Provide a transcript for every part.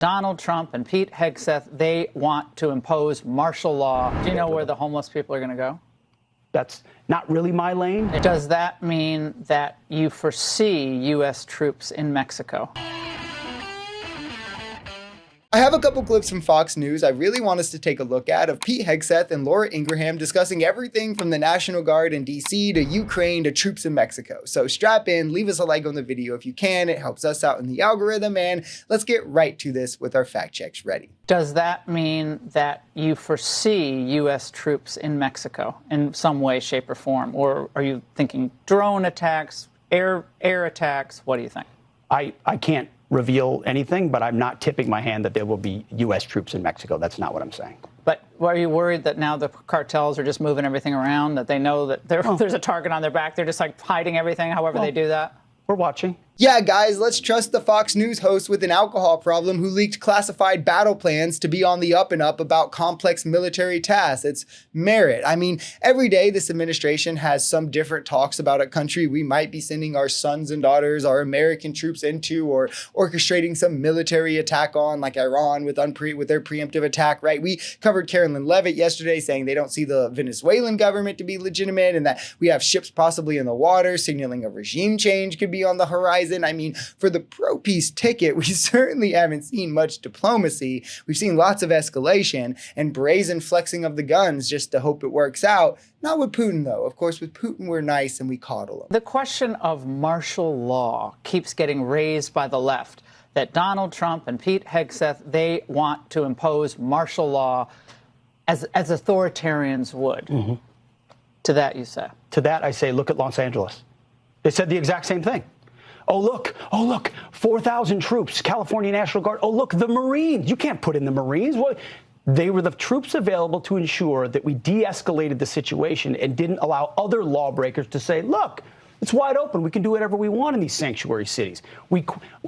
Donald Trump and Pete Hegseth, they want to impose martial law. Do you know where the homeless people are going to go? That's not really my lane. Does that mean that you foresee U.S. troops in Mexico? I have a couple clips from Fox News I really want us to take a look at of Pete Hegseth and Laura Ingraham discussing everything from the National Guard in DC to Ukraine to troops in Mexico. So strap in, leave us a like on the video if you can. It helps us out in the algorithm, and let's get right to this with our fact checks ready. Does that mean that you foresee U.S. troops in Mexico in some way, shape, or form? Or are you thinking drone attacks, air attacks? What do you think? I can't reveal anything, but I'm not tipping my hand that there will be U.S. troops in Mexico. That's not what I'm saying. But are you worried that now the cartels are just moving everything around, that they know that there's a target on their back? They're just like hiding everything, however they do that? We're watching. Yeah, guys, let's trust the Fox News host with an alcohol problem who leaked classified battle plans to be on the up and up about complex military tasks. It's merit. I mean, every day this administration has some different talks about a country we might be sending our sons and daughters, our American troops into, or orchestrating some military attack on, like Iran with their preemptive attack, right? We covered Carolyn Levitt yesterday saying they don't see the Venezuelan government to be legitimate and that we have ships possibly in the water signaling a regime change could be on the horizon. I mean, for the pro-peace ticket, we certainly haven't seen much diplomacy. We've seen lots of escalation and brazen flexing of the guns just to hope it works out. Not with Putin, though. Of course, with Putin, we're nice and we coddle him. The question of martial law keeps getting raised by the left, that Donald Trump and Pete Hegseth, they want to impose martial law as authoritarians would. Mm-hmm. To that, you say? To that, I say, look at Los Angeles. They said the exact same thing. Oh, look, 4,000 troops, California National Guard. Oh, look, the Marines. You can't put in the Marines. What? They were the troops available to ensure that we de-escalated the situation and didn't allow other lawbreakers to say, look, it's wide open. We can do whatever we want in these sanctuary cities.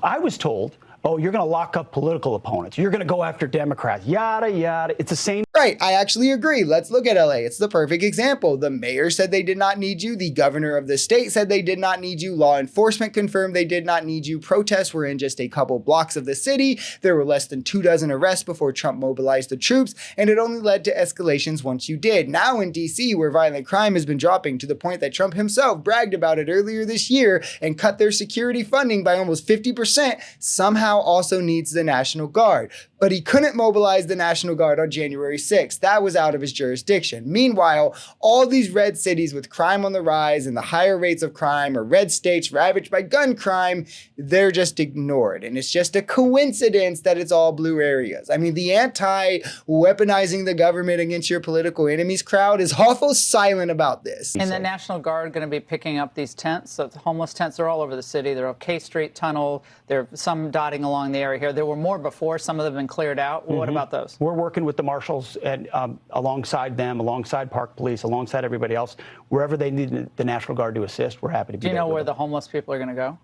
I was told, oh, you're going to lock up political opponents. You're going to go after Democrats, yada, yada. It's the same. Right. I actually agree. Let's look at LA. It's the perfect example. The mayor said they did not need you. The governor of the state said they did not need you. Law enforcement confirmed they did not need you. Protests were in just a couple blocks of the city. There were less than 24 arrests before Trump mobilized the troops, and it only led to escalations once you did. Now in DC, where violent crime has been dropping to the point that Trump himself bragged about it earlier this year and cut their security funding by almost 50%, somehow also needs the National Guard. But he couldn't mobilize the National Guard on January 6th. That was out of his jurisdiction. Meanwhile, all these red cities with crime on the rise and the higher rates of crime, or red states ravaged by gun crime, they're just ignored. And it's just a coincidence that it's all blue areas. I mean, the anti-weaponizing the government against your political enemies crowd is awful silent about this. And the National Guard going to be picking up these tents? So the homeless tents are all over the city. They're on K Street Tunnel. There are some dotting along the area here. There were more before. Some of them have been cleared out. Well, what about those? We're working with the marshals and alongside them, alongside Park Police, alongside everybody else. Wherever they need the National Guard to assist, we're happy to be there. Do you know where the homeless people are going to go?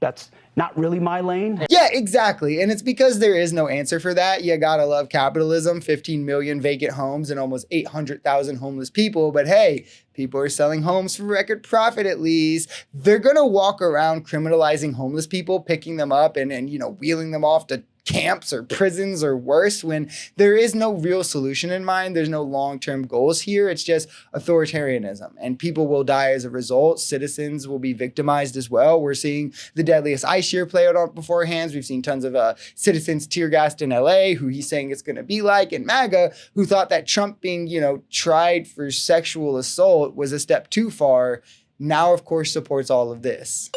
That's not really my lane. Yeah, exactly. And it's because there is no answer for that. You gotta love capitalism, 15 million vacant homes and almost 800,000 homeless people. But hey, people are selling homes for record profit at least. They're gonna walk around criminalizing homeless people, picking them up and wheeling them off to camps or prisons or worse, when there is no real solution in mind. There's no long-term goals here. It's just authoritarianism, and people will die as a result. Citizens will be victimized as well. We're seeing the deadliest ice shear play out on beforehand. We've seen tons of citizens tear gassed in LA, who he's saying it's going to be like, and MAGA, who thought that Trump being, tried for sexual assault was a step too far, now of course supports all of this.